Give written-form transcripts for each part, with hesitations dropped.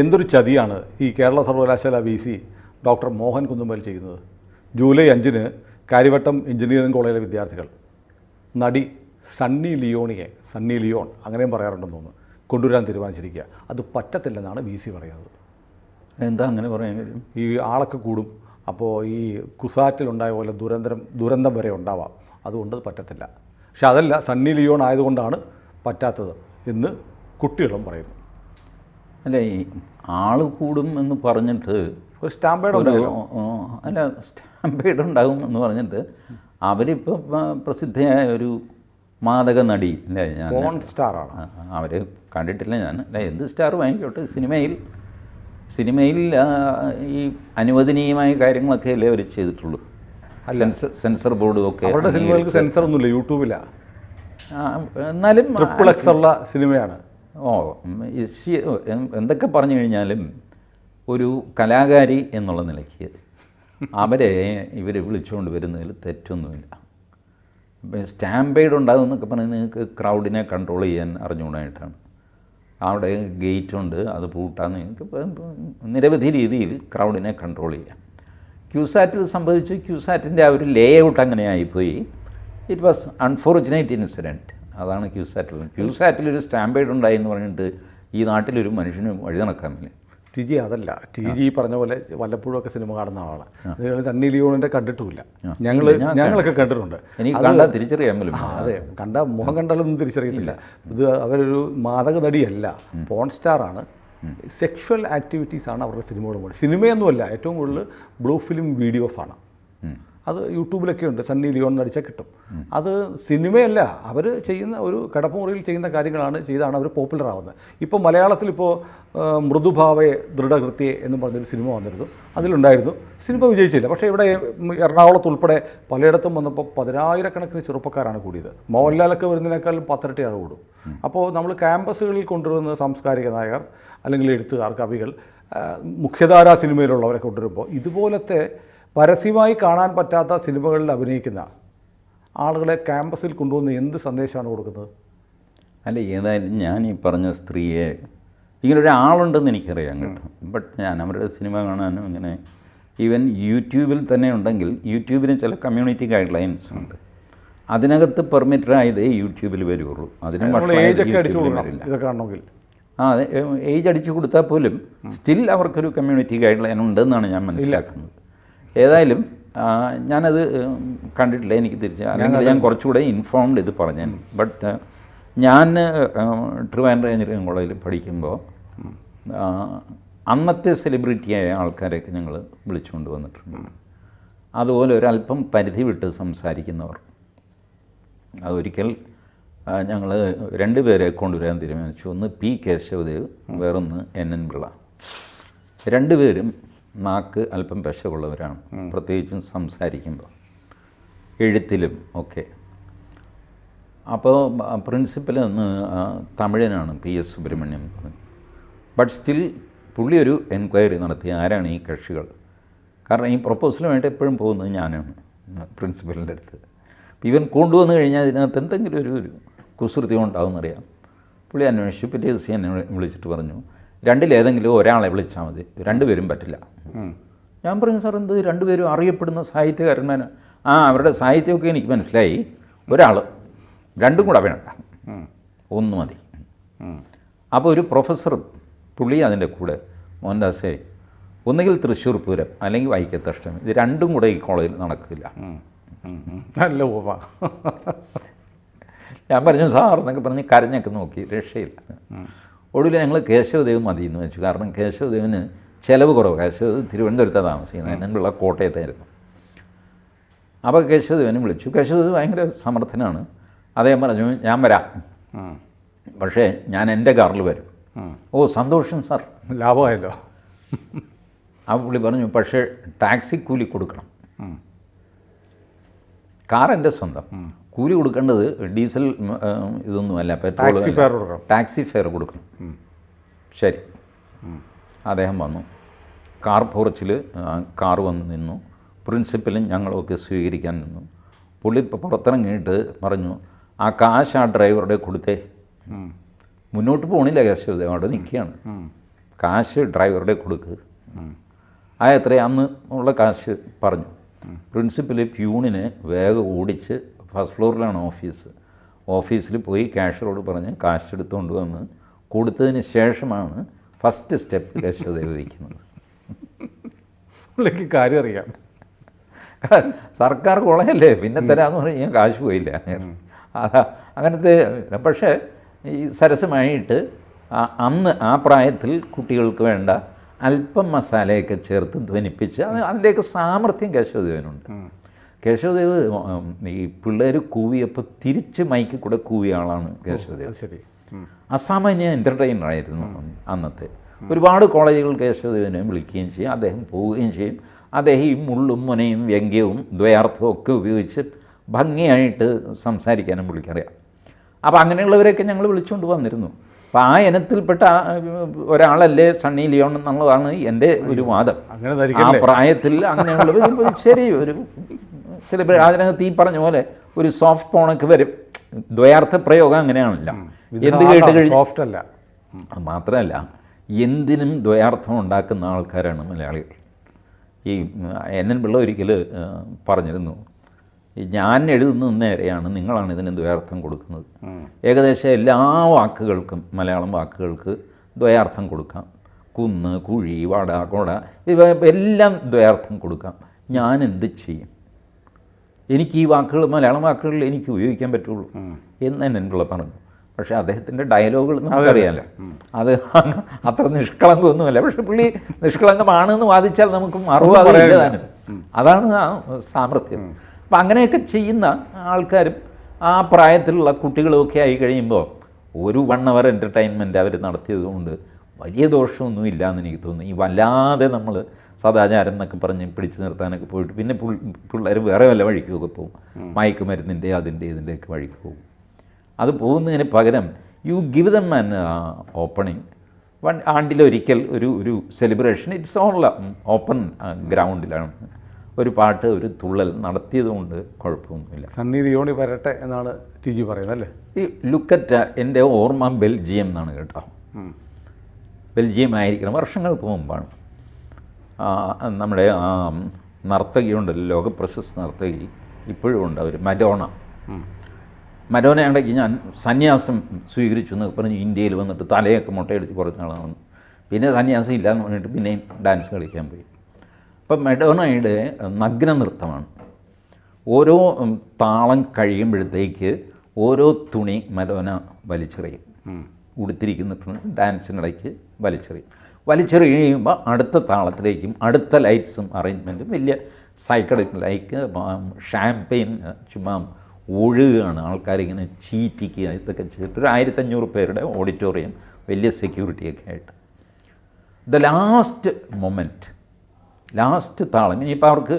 എന്തൊരു ചതിയാണ് ഈ കേരള സർവകലാശാല VC ഡോക്ടർ മോഹൻ കുന്നുമ്മൽ ചെയ്യുന്നത്. ജൂലൈ 5-ന് കാര്യവട്ടം എഞ്ചിനീയറിംഗ് കോളേജിലെ വിദ്യാർത്ഥികൾ നടി സണ്ണി ലിയോൺ അങ്ങനെയും പറയാറുണ്ടെന്ന് തോന്നുന്നു കൊണ്ടുവരാൻ തീരുമാനിച്ചിരിക്കുക. അത് പറ്റത്തില്ലെന്നാണ് VC പറയുന്നത്. എന്താ അങ്ങനെ പറയാൻ കാര്യം? ഈ ആളൊക്കെ കൂടും, അപ്പോൾ ഈ കുസാറ്റിലുണ്ടായ പോലെ ദുരന്തം വരെ ഉണ്ടാവാം, അതുകൊണ്ട് അത് പറ്റത്തില്ല. പക്ഷെ അതല്ല, സണ്ണി ലിയോൺ ആയതുകൊണ്ടാണ് പറ്റാത്തത് എന്ന് കുട്ടികളും പറയുന്നു. അല്ല, ഈ ആൾ കൂടും എന്ന് പറഞ്ഞിട്ട് ഒരു സ്റ്റാമ്പേഡ് അല്ല സ്റ്റാമ്പേഡ് ഉണ്ടാകും എന്ന് പറഞ്ഞിട്ട് അവരിപ്പോൾ പ്രസിദ്ധയായ ഒരു മാദക നടി അല്ലേ, ഞാൻ പോൺ സ്റ്റാറാണ്. അവർ കണ്ടിട്ടില്ല ഞാൻ. അല്ല, എന്ത് സ്റ്റാർ വാങ്ങിക്കോട്ടെ, സിനിമയിൽ ഈ അനുവദനീയമായ കാര്യങ്ങളൊക്കെ അല്ലേ അവർ ചെയ്തിട്ടുള്ളൂ. സെൻസർ ബോർഡും ഒക്കെ. അവരുടെ സിനിമകൾക്ക് സെൻസർ ഒന്നുമില്ല, യൂട്യൂബില്ല. എന്നാലും XXX ഉള്ള സിനിമയാണ്. എന്തൊക്കെ പറഞ്ഞു കഴിഞ്ഞാലും ഒരു കലാകാരി എന്നുള്ള നിലയ്ക്ക് അവരെ ഇവർ വിളിച്ചുകൊണ്ട് വരുന്നതിൽ തെറ്റൊന്നുമില്ല. സ്റ്റാമ്പേഡ് ഉണ്ടാകും എന്നൊക്കെ പറഞ്ഞാൽ നിങ്ങൾക്ക് ക്രൗഡിനെ കൺട്രോൾ ചെയ്യാൻ അറിഞ്ഞുകൂടായിട്ടാണ്. അവിടെ ഗേറ്റുണ്ട്, അത് പൂട്ടാൻ നിങ്ങൾക്ക് നിരവധി രീതിയിൽ ക്രൗഡിനെ കൺട്രോൾ ചെയ്യാം. ക്യൂസാറ്റിൽ സംഭവിച്ചു. ക്യൂസാറ്റിൻ്റെ ആ ഒരു ലേ ഔട്ട് അങ്ങനെ ആയിപ്പോയി. It was unfortunate incident. അതാണ് ക്യൂസാറ്റിലൊരു സ്റ്റാമ്പേഡ് ഉണ്ടായി എന്ന് പറഞ്ഞിട്ട് ഈ നാട്ടിലൊരു മനുഷ്യന് വഴി നടക്കാമില്ല. TG അതല്ല, TG പറഞ്ഞ പോലെ വല്ലപ്പോഴുമൊക്കെ സിനിമ കാണുന്ന ആളാണ്. നിങ്ങൾ സണ്ണി ലിയോണിൻ്റെ കണ്ടിട്ടുമില്ല. ഞങ്ങളൊക്കെ കണ്ടിട്ടുണ്ട്. എനിക്ക് കണ്ടാൽ തിരിച്ചറിയാമല്ലോ. അതെ, മുഖം കണ്ടാലൊന്നും തിരിച്ചറിയത്തില്ല. ഇത് അവരൊരു മാദക നടിയല്ല, പോൺ സ്റ്റാറാണ്. സെക്ഷൽ ആക്ടിവിറ്റീസാണ് അവരുടെ സിനിമയോട്. സിനിമയൊന്നുമല്ല, ഏറ്റവും കൂടുതൽ ബ്ലൂ ഫിലിം വീഡിയോസാണ്. അത് യൂട്യൂബിലൊക്കെ ഉണ്ട്, സണ്ണി ലിയോൺ നടിച്ചാൽ കിട്ടും. അത് സിനിമയല്ല, അവർ ചെയ്യുന്ന ഒരു കിടപ്പുമുറിയിൽ ചെയ്യുന്ന ചെയ്താണ് അവർ പോപ്പുലർ ആവുന്നത്. ഇപ്പോൾ മലയാളത്തിലിപ്പോൾ മൃദുഭാവയെ ദൃഢകൃത്യേ എന്ന് പറഞ്ഞൊരു സിനിമ വന്നിരുന്നു, അതിലുണ്ടായിരുന്നു. സിനിമ വിജയിച്ചില്ല. പക്ഷേ ഇവിടെ എറണാകുളത്ത് ഉൾപ്പെടെ പലയിടത്തും വന്നപ്പോൾ 10,000-കണക്കിന് ചെറുപ്പക്കാരാണ് കൂടിയത്. മോഹൻലാലൊക്കെ വരുന്നതിനേക്കാളും 10 ഇരട്ടി ആൾ കൂടും. അപ്പോൾ നമ്മൾ ക്യാമ്പസുകളിൽ കൊണ്ടുവരുന്ന സാംസ്കാരിക നായകർ അല്ലെങ്കിൽ എഴുത്തുകാർ, കവികൾ, മുഖ്യധാരാ സിനിമയിലുള്ളവരെ കൊണ്ടുവരുമ്പോൾ ഇതുപോലത്തെ പരസ്യമായി കാണാൻ പറ്റാത്ത സിനിമകളിൽ അഭിനയിക്കുന്ന ആളുകളെ ക്യാമ്പസിൽ കൊണ്ടുവന്ന് എന്ത് സന്ദേശമാണ് കൊടുക്കുന്നത്? അല്ല, ഏതായാലും ഞാൻ ഈ പറഞ്ഞ സ്ത്രീയെ ഇങ്ങനൊരാളുണ്ടെന്ന് എനിക്കറിയാം കേട്ടോ. ബട്ട് ഞാൻ അവരുടെ സിനിമ കാണാനും ഇങ്ങനെ ഈവൻ യൂട്യൂബിൽ തന്നെ ഉണ്ടെങ്കിൽ യൂട്യൂബിന് ചില കമ്മ്യൂണിറ്റി ഗൈഡ് ലൈൻസ് ഉണ്ട്. അതിനകത്ത് പെർമിറ്റഡ് ആയതേ യൂട്യൂബിൽ വരുള്ളൂ. അതിനും വരില്ല. അതെ, ഏജ് അടിച്ചു കൊടുത്താൽ പോലും സ്റ്റിൽ അവർക്കൊരു കമ്മ്യൂണിറ്റി ഗൈഡ് ലൈൻ ഉണ്ടെന്നാണ് ഞാൻ മനസ്സിലാക്കുന്നത്. ഏതായാലും ഞാനത് കണ്ടിട്ടില്ല, എനിക്ക് അല്ലെങ്കിൽ ഞാൻ കുറച്ചുകൂടെ ഇൻഫോംഡ് ഇത് പറഞ്ഞു. ബട്ട് ഞാൻ ട്രിവാൻഡ്രം എഞ്ചിനീയറിംഗ് കോളേജിൽ പഠിക്കുമ്പോൾ അന്നത്തെ സെലിബ്രിറ്റിയായ ആൾക്കാരെയൊക്കെ ഞങ്ങൾ വിളിച്ചുകൊണ്ട് വന്നിട്ടുണ്ട്. അതുപോലെ ഒരല്പം പരിധി വിട്ട് സംസാരിക്കുന്നവർ. അതൊരിക്കൽ ഞങ്ങൾ 2 പേരെ കൊണ്ടുവരാൻ തീരുമാനിച്ചു. ഒന്ന് P. കേശവദേവ്, വേറൊന്ന് NN പിള്ള. 2 പേരും നാക്ക് അല്പം പശവുള്ളവരാണ്, പ്രത്യേകിച്ചും സംസാരിക്കുമ്പോൾ, എഴുത്തിലും ഒക്കെ. അപ്പോൾ പ്രിൻസിപ്പൽ ഒന്ന് തമിഴനാണ്, PS സുബ്രഹ്മണ്യം പറഞ്ഞു. ബട്ട് സ്റ്റിൽ പുള്ളി ഒരു എൻക്വയറി നടത്തി, ആരാണ് ഈ കക്ഷികൾ. കാരണം ഈ പ്രൊപ്പോസലുമായിട്ട് എപ്പോഴും പോകുന്നത് ഞാനാണ് പ്രിൻസിപ്പലിൻ്റെ അടുത്ത്. ഇവൻ കൊണ്ടുവന്നു കഴിഞ്ഞാൽ ഇതിനകത്ത് എന്തെങ്കിലും ഒരു കുസൃതി ഉണ്ടാവുമെന്നറിയാം. പുള്ളി അന്വേഷിച്ചു. പിറ്റേ ദിവസം എന്നെ വിളിച്ചിട്ട് പറഞ്ഞു, 2-ലേതെങ്കിലും ഒരാളെ വിളിച്ചാൽ മതി, 2 പേരും പറ്റില്ല. ഞാൻ പറഞ്ഞു, സാർ എന്ത് 2 പേരും അറിയപ്പെടുന്ന സാഹിത്യകാരന്മാരാണ്. അവരുടെ സാഹിത്യമൊക്കെ എനിക്ക് മനസ്സിലായി, ഒരാൾ 2 കൂടെ വേണ്ട, 1 മതി. അപ്പോൾ ഒരു പ്രൊഫസർ പുള്ളി അതിൻ്റെ കൂടെ, മോഹൻദാസേ ഒന്നുകിൽ തൃശ്ശൂർ പൂരം അല്ലെങ്കിൽ വൈക്കത്തഷ്ടമി, ഇത് 2ഉം കൂടെ ഈ കോളേജിൽ നടക്കില്ല. നല്ല ഞാൻ പറഞ്ഞു, സാർ എന്നൊക്കെ പറഞ്ഞ് കരഞ്ഞൊക്കെ നോക്കി, രക്ഷയില്ല. ഒടുവിൽ ഞങ്ങൾ കേശവദേവ് മതി എന്ന് വെച്ചു. കാരണം കേശവദേവിന് ചിലവ് കുറവ്. കേശവദേവ് തിരുവനന്തപുരത്താണ് താമസിക്കുന്നത്, എന്നുള്ള കോട്ടയത്തായിരുന്നു. അപ്പോൾ കേശവദേവനെ വിളിച്ചു. കേശവദേവ് ഭയങ്കര സമർത്ഥനാണ്. അദ്ദേഹം പറഞ്ഞു, ഞാൻ വരാം, പക്ഷേ ഞാൻ എൻ്റെ കാറിൽ വരും. ഓ സന്തോഷം സാർ, ലാഭമായല്ലോ. ആ പുള്ളി പറഞ്ഞു, പക്ഷേ ടാക്സി കൂലി കൊടുക്കണം. കാർ എൻ്റെ സ്വന്തം, കൂലി കൊടുക്കേണ്ടത് ഡീസൽ ഇതൊന്നുമല്ല, പെട്രോൾ, ടാക്സി ഫെയർ കൊടുക്കണം. ശരി. അദ്ദേഹം വന്നു. കാർ പോർച്ചിൽ കാർ വന്ന് നിന്നു. പ്രിൻസിപ്പലും ഞങ്ങളൊക്കെ സ്വീകരിക്കാൻ നിന്നു. പുള്ളി ഇപ്പോൾ പുറത്തിറങ്ങിയിട്ട് പറഞ്ഞു, ആ കാശ് ആ ഡ്രൈവറുടെ കൊടുത്തേ. മുന്നോട്ട് പോകണില്ല കേശവദേവ്, അവിടെ നിൽക്കുകയാണ്. കാശ് ഡ്രൈവറുടെ കൊടുക്ക്. ആ എത്ര അന്ന് ഉള്ള കാശ് പറഞ്ഞു. പ്രിൻസിപ്പൽ പ്യൂണിനെ വേഗം ഓടിച്ച്, ഫസ്റ്റ് ഫ്ലോറിലാണ് ഓഫീസിൽ പോയി ക്യാഷ്യറോട് പറഞ്ഞ് കാശ് എടുത്തുകൊണ്ട് വന്ന് കൊടുത്തതിന് ശേഷമാണ് ഫസ്റ്റ് സ്റ്റെപ്പ് കേശവദേവ് വയ്ക്കുന്നത്. പുള്ളിക്ക് കാര്യം അറിയാം. സർക്കാർ കൊളയല്ലേ, പിന്നെ തരാമെന്ന് പറഞ്ഞാൽ കാശ് പോയില്ല. അതാ അങ്ങനത്തെ. പക്ഷേ ഈ സരസമായിട്ട് അന്ന് ആ പ്രായത്തിൽ കുട്ടികൾക്ക് വേണ്ട അല്പം മസാലയൊക്കെ ചേർത്ത് ധ്വനിപ്പിച്ച് അതിൻ്റെയൊക്കെ സാമർഥ്യം കേശവദേവനുണ്ട്. കേശവദേവ് ഈ പിള്ളേർ കൂവിയപ്പോൾ തിരിച്ച് മൈക്കിൽ കൂടെ കൂവിയ ആളാണ് കേശവദേവ്. ശരി. അസാമാന്യ എൻ്റർടൈനറായിരുന്നു അന്നത്തെ. ഒരുപാട് കോളേജുകൾ കേശവദേവനെ വിളിക്കുകയും ചെയ്യും, അദ്ദേഹം പോവുകയും ചെയ്യും. അദ്ദേഹം ഈ മുള്ളും മുനയും വ്യംഗ്യവും ദ്വയാർത്ഥവും ഒക്കെ ഉപയോഗിച്ച് ഭംഗിയായിട്ട് സംസാരിക്കാനും പുള്ളിക്കറിയാം. അപ്പോൾ അങ്ങനെയുള്ളവരെയൊക്കെ ഞങ്ങൾ വിളിച്ചുകൊണ്ട് വന്നിരുന്നു. അപ്പോൾ ആ ഇനത്തിൽപ്പെട്ട ഒരാളല്ലേ സണ്ണി ലിയോൺ എന്നുള്ളതാണ് എൻ്റെ ഒരു വാദം. ആ പ്രായത്തിൽ അങ്ങനെയുള്ളവർ ശരി ഒരു സെലിബ്രേറ്റ്, അതിനകത്ത് ഈ പറഞ്ഞ പോലെ ഒരു സോഫ്റ്റ് പോണൊക്കെ വരും. ദ്വയാർത്ഥ പ്രയോഗം അങ്ങനെയാണല്ലോ. എന്ത് കേട്ട് കഴിഞ്ഞാൽ മാത്രമല്ല, എന്തിനും ദ്വയാർത്ഥം ഉണ്ടാക്കുന്ന ആൾക്കാരാണ് മലയാളികൾ. ഈ എൻ പിള്ള ഒരിക്കൽ പറഞ്ഞിരുന്നു, ഞാൻ എഴുതുന്നത് നേരെയാണ്, നിങ്ങളാണ് ഇതിന് ദ്വയാർത്ഥം കൊടുക്കുന്നത്. ഏകദേശം എല്ലാ വാക്കുകൾക്കും, മലയാളം വാക്കുകൾക്ക് ദ്വയാർത്ഥം കൊടുക്കാം. കുന്ന്, കുഴി, വട, കൊട, ഇവ എല്ലാം ദ്വയാർത്ഥം കൊടുക്കാം. ഞാൻ എന്ത് ചെയ്യും? എനിക്ക് ഈ വാക്കുകൾ, മലയാളം വാക്കുകളിൽ എനിക്ക് ഉപയോഗിക്കാൻ പറ്റുള്ളൂ എന്ന് എൻ പിള്ള പറഞ്ഞു. പക്ഷേ അദ്ദേഹത്തിൻ്റെ ഡയലോഗുകൾ നമുക്കറിയാമല്ലോ, അത് അത്ര നിഷ്കളങ്കമൊന്നുമല്ല. പക്ഷെ പുള്ളി നിഷ്കളങ്കമാണെന്ന് വാദിച്ചാൽ നമുക്ക് മറുവാദില്ല താനും. അതാണ് ആ സാമർത്ഥ്യം. അപ്പം അങ്ങനെയൊക്കെ ചെയ്യുന്ന ആൾക്കാരും ആ പ്രായത്തിലുള്ള കുട്ടികളുമൊക്കെ ആയി കഴിയുമ്പോൾ ഒരു 1 hour എൻ്റർടൈൻമെൻറ്റ് അവർ നടത്തിയതുകൊണ്ട് വലിയ ദോഷമൊന്നുമില്ല എന്ന് എനിക്ക് തോന്നുന്നു. ഈ വല്ലാതെ നമ്മൾ സദാചാരം എന്നൊക്കെ പറഞ്ഞ് പിടിച്ചു നിർത്താനൊക്കെ പോയിട്ട് പിന്നെ പിള്ളേർ വേറെ വല്ല വഴിക്കുമൊക്കെ പോകും. മയക്കുമരുന്നിൻ്റെ ഇതിൻ്റെയൊക്കെ വഴിക്ക് പോകും. അത് പോകുന്നതിന് പകരം you give them an opening. ആണ്ടിലൊരിക്കൽ ഒരു സെലിബ്രേഷൻ, ഇറ്റ്സ് ഓൾ ഓപ്പൺ ഗ്രൗണ്ടിലാണ് ഒരു പാട്ട്, ഒരു തുള്ളൽ നടത്തിയതുകൊണ്ട് കുഴപ്പമൊന്നുമില്ല. സണ്ണി ലിയോണി വരട്ടെ എന്നാണ് ടി ജി പറയുന്നത് അല്ലേ? ഈ ലുക്കറ്റ് എൻ്റെ ഓർമ്മ ബെൽജിയം എന്നാണ് കേട്ടോ. ബെൽജിയം ആയിരിക്കണം, വർഷങ്ങൾക്ക് മുമ്പാണ്. നമ്മുടെ ആ നർത്തകിയുണ്ടല്ലോ, ലോകപ്രശസ്ത നർത്തകി, ഇപ്പോഴും ഉണ്ട് അവർ, മഡോണയുണ്ടെങ്കിൽ ഞാൻ സന്യാസം സ്വീകരിച്ചു എന്ന് പറഞ്ഞ് ഇന്ത്യയിൽ വന്നിട്ട് തലയൊക്കെ മുട്ടയടിച്ച് കുറച്ച് നാളാണ്. പിന്നെ സന്യാസം ഇല്ലയെന്ന് പറഞ്ഞിട്ട് പിന്നെയും ഡാൻസ് കളിക്കാൻ പോയി. അപ്പം മഡോണയുടെ നഗ്ന നൃത്തമാണ്. ഓരോ താളം കഴിയുമ്പോഴത്തേക്ക് ഓരോ തുണി മഡോണ വലിച്ചെറിയും. ഉടുത്തിരിക്കുന്ന തുണി ഡാൻസിനിടയ്ക്ക് വലിച്ചെറിയുമ്പോൾ അടുത്ത താളത്തിലേക്കും അടുത്ത ലൈറ്റ്സും അറേഞ്ച്മെൻറ്റും വലിയ സൈക്കഡിക് ലൈക്ക് ഷാമ്പെയിൻ ചുമ്മാ ഒഴുകുകയാണ്. ആൾക്കാരിങ്ങനെ ചീറ്റിക്കുക, ഇതൊക്കെ ചെയ്തിട്ട് ഒരു 1500 പേരുടെ ഓഡിറ്റോറിയം, വലിയ സെക്യൂരിറ്റിയൊക്കെ ആയിട്ട്. ദ ലാസ്റ്റ് മൊമെൻറ്റ്, ലാസ്റ്റ് താളം, ഇനിയിപ്പോൾ അവർക്ക്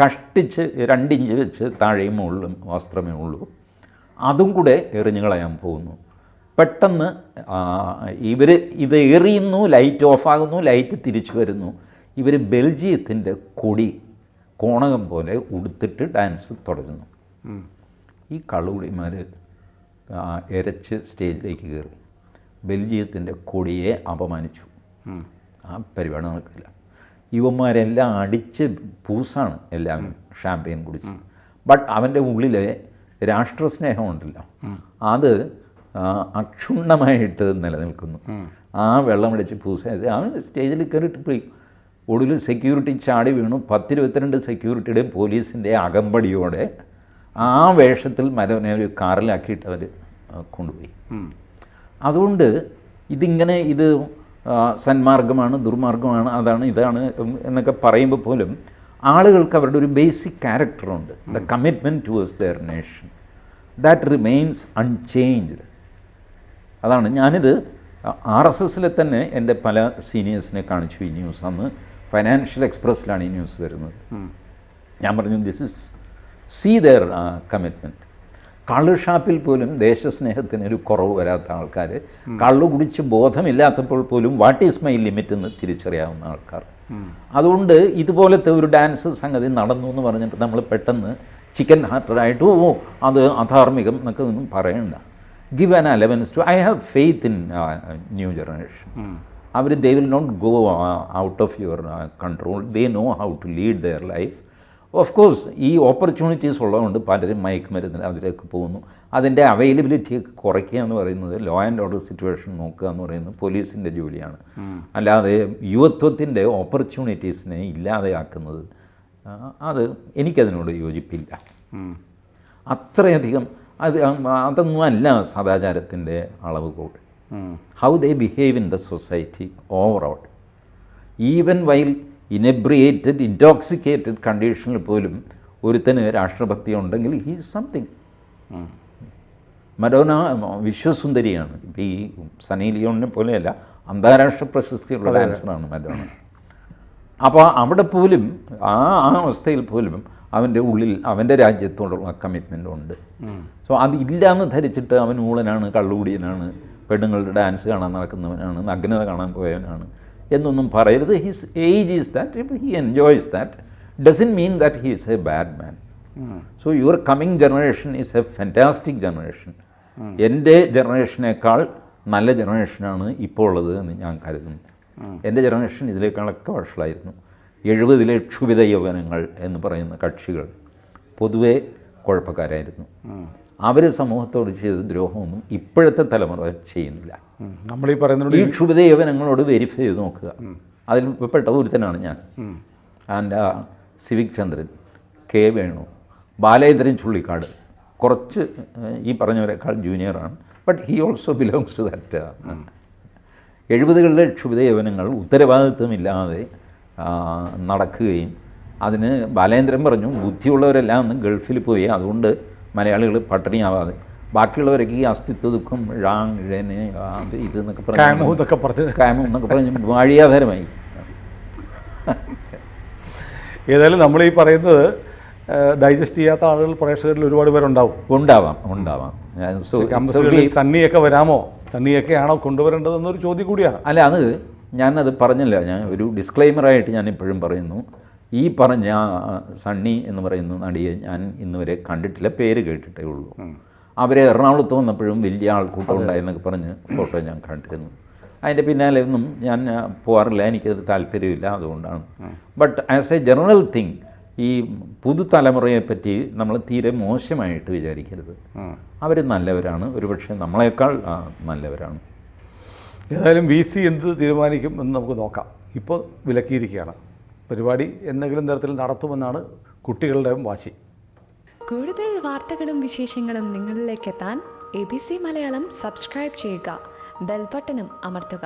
കഷ്ടിച്ച് 2 ഇഞ്ച് വെച്ച് താഴെയും മുകളിലും വസ്ത്രമേ ഉള്ളൂ, അതും കൂടെ എറിഞ്ഞു കളയാൻ പോകുന്നു. പെട്ടെന്ന് ഇത് എറിയുന്നു, ലൈറ്റ് ഓഫാകുന്നു, ലൈറ്റ് തിരിച്ചു വരുന്നു. ഇവർ ബെൽജിയത്തിൻ്റെ കൊടി കോണകം പോലെ ഉടുത്തിട്ട് ഡാൻസ് തുടങ്ങുന്നു. ഈ കള്ളുകുടിമാർ ഇരച്ച് സ്റ്റേജിലേക്ക് കയറി ബെൽജിയത്തിൻ്റെ കൊടിയെ അപമാനിച്ചു. ആ പരിപാടി നടക്കില്ല. യുവന്മാരെല്ലാം അടിച്ച് പൂസാണ് എല്ലാവരും ഷാമ്പെയിൻ കുടിച്ച്. ബട്ട് അവൻ്റെ ഉള്ളിലെ രാഷ്ട്രസ്നേഹമുണ്ടല്ലോ, അത് അക്ഷുണ്ണമായിട്ട് നിലനിൽക്കുന്നു. ആ വെള്ളമടിച്ച് പൂസ അവൻ സ്റ്റേജിൽ കയറിയിട്ട് പോയി. ഒടുവിൽ സെക്യൂരിറ്റി ചാടി വീണു. 10-22 സെക്യൂരിറ്റിയുടെയും പോലീസിൻ്റെ അകമ്പടിയോടെ ആ വേഷത്തിൽ മരവനെ ഒരു കാറിലാക്കിയിട്ട് അവർ കൊണ്ടുപോയി. അതുകൊണ്ട് ഇതിങ്ങനെ ഇത് സന്മാർഗമാണ്, ദുർമാർഗമാണ്, അതാണ് ഇതാണ് എന്നൊക്കെ പറയുമ്പോൾ പോലും ആളുകൾക്ക് അവരുടെ ഒരു ബേസിക് ക്യാരക്ടറുണ്ട്. The commitment towards their nation, that remains unchanged. അതാണ് ഞാനിത് RSSലെ തന്നെ എൻ്റെ പല സീനിയേഴ്സിനെ കാണിച്ചു ഈ ന്യൂസ്. അന്ന് ഫൈനാൻഷ്യൽ എക്സ്പ്രസ്സിലാണ് ഈ ന്യൂസ് വരുന്നത്. ഞാൻ പറഞ്ഞു, this is see their commitment. കള്ള് ഷാപ്പിൽ പോലും ദേശസ്നേഹത്തിന് ഒരു കുറവ് വരാത്ത ആൾക്കാർ, കള്ളു കുടിച്ച് ബോധമില്ലാത്തപ്പോൾ പോലും വാട്ട് ഈസ് മൈ ലിമിറ്റ് എന്ന് തിരിച്ചറിയാവുന്ന ആൾക്കാർ. അതുകൊണ്ട് ഇതുപോലത്തെ ഒരു ഡാൻസ് സംഗതി നടന്നു എന്ന് പറഞ്ഞിട്ട് നമ്മൾ പെട്ടെന്ന് ചിക്കൻ ഹാർട്ടഡായിട്ട് അത് അധാർമികം എന്നൊക്കെ ഒന്നും പറയണ്ട. Give an allowance to, I have faith in new generation. they will not go out of your control. They know how to lead their life. Of course ഈ ഓപ്പർച്യൂണിറ്റീസ് ഉള്ളതുകൊണ്ട് പലരും മയക്കുമരുന്നിന് അതിലേക്ക് പോകുന്നു. അതിൻ്റെ അവൈലബിലിറ്റി കുറയ്ക്കുക എന്ന് പറയുന്നത് ലോ ആൻഡ് ഓർഡർ സിറ്റുവേഷൻ നോക്കുക എന്ന് പറയുന്നത് പോലീസിൻ്റെ ജോലിയാണ്. അല്ലാതെ യുവത്വത്തിൻ്റെ ഓപ്പർച്യൂണിറ്റീസിനെ ഇല്ലാതെയാക്കുന്നത് അത് എനിക്കതിനോട് യോജിപ്പില്ല. അത്രയധികം അതൊന്നുമല്ല സദാചാരത്തിൻ്റെ അളവുകോൽ. How they behave in the society overall, even while inebriated intoxicated കണ്ടീഷനിൽ പോലും ഒരുത്തന് രാഷ്ട്രഭക്തി ഉണ്ടെങ്കിൽ ഹീ ഈസ് സംതിങ്. മഡോണ വിശ്വസുന്ദരിയാണ്. ഇപ്പോൾ ഈ സണ്ണി ലിയോണിനെ പോലെയല്ല, അന്താരാഷ്ട്ര പ്രശസ്തിയുള്ള ഡാൻസറാണ് മഡോണ. അപ്പോൾ അവിടെ പോലും ആ അവസ്ഥയിൽ പോലും അവൻ്റെ ഉള്ളിൽ അവൻ്റെ രാജ്യത്തോടുള്ള കമ്മിറ്റ്മെൻ്റ് ഉണ്ട്. സോ അതില്ലാന്ന് ധരിച്ചിട്ട് അവൻ ഊളനാണ്, കള്ളുകൂടിയനാണ്, പെണ്ണുങ്ങളുടെ ഡാൻസ് കാണാൻ നടക്കുന്നവനാണ്, നഗ്നത കാണാൻ പോയവനാണ് എന്നൊന്നും പറയരുത്. His age is that, he enjoys that, doesn't mean that he is A bad man. So your coming generation is A fantastic generation. എൻ്റെ ജനറേഷനേക്കാൾ നല്ല ജനറേഷനാണ് ഇപ്പോൾ ഉള്ളത് എന്ന് ഞാൻ കരുതുന്നു. എൻ്റെ ജനറേഷൻ ഇതിലേക്കാളൊക്കെ വഷളായിരുന്നു. 70-ലെ ക്ഷുഭിത യൗവനങ്ങൾ എന്ന് പറയുന്ന കക്ഷികൾ പൊതുവെ കുഴപ്പക്കാരായിരുന്നു. അവർ സമൂഹത്തോട് ചെയ്ത ദ്രോഹമൊന്നും ഇപ്പോഴത്തെ തലമുറ ചെയ്യുന്നില്ല. നമ്മളീ പറയുന്നത് ഈ ക്ഷുഭിത യൗവനങ്ങളോട് വെരിഫൈ ചെയ്ത് നോക്കുക. അതിൽ പെട്ട ഒരുത്തനാണ് ഞാൻ. ആൻഡ് സിവിക് ചന്ദ്രൻ, കെ വേണു, ബാലേന്ദ്രൻ ചുള്ളിക്കാട് കുറച്ച് ഈ പറഞ്ഞവരെക്കാൾ ജൂനിയറാണ്. But he also belongs to that. 70-കളിലെ ക്ഷുഭിത യൗവനങ്ങൾ ഉത്തരവാദിത്വമില്ലാതെ നടക്കുകയും അതിന് ബാലേന്ദ്രൻ പറഞ്ഞു ബുദ്ധിയുള്ളവരെല്ലാം അന്ന് ഗൾഫിൽ പോയി, അതുകൊണ്ട് മലയാളികൾ പട്ടിണിയാവാതെ, ബാക്കിയുള്ളവരൊക്കെ ഈ അസ്തിത്വ ദുഃഖം ഇഴന് അത് ഇത് എന്നൊക്കെ എന്നൊക്കെ പറഞ്ഞ് വാഴിയാധാരമായി. ഏതായാലും നമ്മൾ ഈ പറയുന്നത് ഡൈജസ്റ്റ് ചെയ്യാത്ത ആളുകൾ പ്രേക്ഷകരിൽ ഒരുപാട് പേരുണ്ടാവും. ഉണ്ടാവാം. സണ്ണിയൊക്കെ വരാമോ, സണ്ണിയൊക്കെയാണോ കൊണ്ടുവരേണ്ടതെന്നൊരു ചോദ്യം കൂടിയാണ്. അല്ല, അത് ഞാനത് പറഞ്ഞില്ല. ഞാൻ ഒരു ഡിസ്ക്ലെയിമറായിട്ട് ഞാൻ ഇപ്പോഴും പറയുന്നു, ഈ പറഞ്ഞ സണ്ണി എന്ന് പറയുന്ന നടിയെ ഞാൻ ഇന്നുവരെ കണ്ടിട്ടില്ല, പേര് കേട്ടിട്ടേ ഉള്ളൂ. അവരെ എറണാകുളത്ത് വന്നപ്പോഴും വലിയ ആൾക്കൂട്ടം ഉണ്ടായെന്നൊക്കെ പറഞ്ഞ് ഫോട്ടോ ഞാൻ കണ്ടിരുന്നു. അതിൻ്റെ പിന്നാലെ ഒന്നും ഞാൻ പോകാറില്ല, എനിക്കത് താല്പര്യമില്ല, അതുകൊണ്ടാണ്. But as A general thing ഈ പുതുതലമുറയെപ്പറ്റി നമ്മൾ തീരെ മോശമായിട്ട് വിചാരിക്കരുത്. അവർ നല്ലവരാണ്, ഒരുപക്ഷെ നമ്മളെക്കാൾ നല്ലവരാണ്. ഏതായാലും VC എന്ത് തീരുമാനിക്കും എന്ന് നമുക്ക് നോക്കാം. ഇപ്പോൾ വിലക്കിയിരിക്കുകയാണ്. പരിപാടി എന്തെങ്കിലും തരത്തിൽ നടത്തുമെന്നാണ് കുട്ടികളുടെ വാശി. കൂടുതൽ വാർത്തകളും വിശേഷങ്ങളും നിങ്ങളിലേക്ക് എത്താൻ ABC മലയാളം സബ്സ്ക്രൈബ് ചെയ്യുക, ബെൽ ബട്ടണും അമർത്തുക.